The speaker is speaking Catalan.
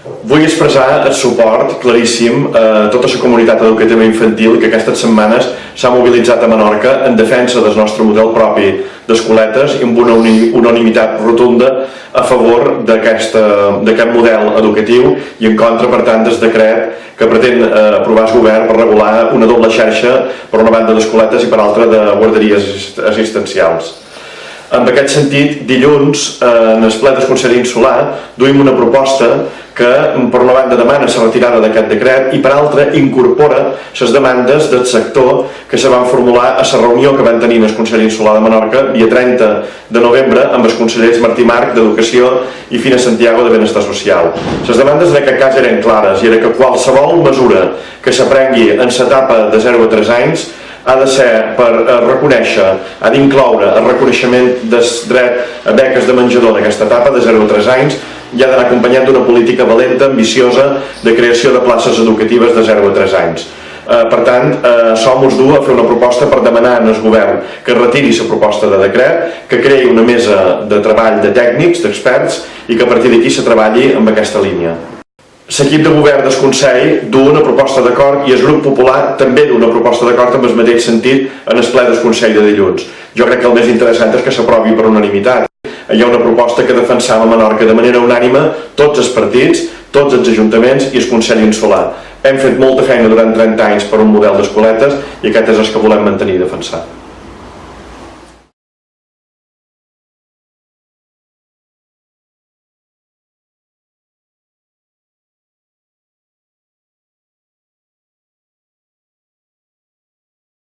Vull expressar el suport claríssim a tota la comunitat educativa infantil que aquestes setmanes s'ha mobilitzat a Menorca en defensa del nostre model propi d'escoletes i amb una unanimitat rotunda a favor d'aquest model educatiu i en contra, per tant, del decret que pretén aprovar el govern per regular una doble xarxa, per una banda d'escoletes i per altra de guarderies assistencials. En aquest sentit, dilluns, en el ple del Consell Insular, duim una proposta que, per una banda, demana la retirada d'aquest decret i, per altra, incorpora les demandes del sector que se van formular a la reunió que van tenir en el Consell Insular de Menorca dia 30 de novembre amb els consellers Martí Marc d'Educació i Fina Santiago de Benestar Social. Les demandes en aquest cas eren clares i era que qualsevol mesura que s'aprengui en l'etapa de 0 a 3 anys ha de ser per reconèixer, ha d'incloure el reconeixement del dret a beques de menjador d'aquesta etapa de 0 a 3 anys i ha d'anar acompanyat d'una política valenta, ambiciosa, de creació de places educatives de 0 a 3 anys. Per tant, som us du a fer una proposta per demanar al govern que retiri la proposta de decret, que creï una mesa de treball de tècnics, d'experts, i que a partir d'aquí se treballi amb aquesta línia. L'equip de govern del Consell du una proposta d'acord i el grup popular també du una proposta d'acord amb el mateix sentit en el ple del Consell de dilluns. Jo crec que el més interessant és que s'aprovi per unanimitat. Hi ha una proposta que defensava a Menorca de manera unànime tots els partits, tots els ajuntaments i el Consell Insular. Hem fet molta feina durant 30 anys per un model d'escoletes i aquest és el que volem mantenir i defensar.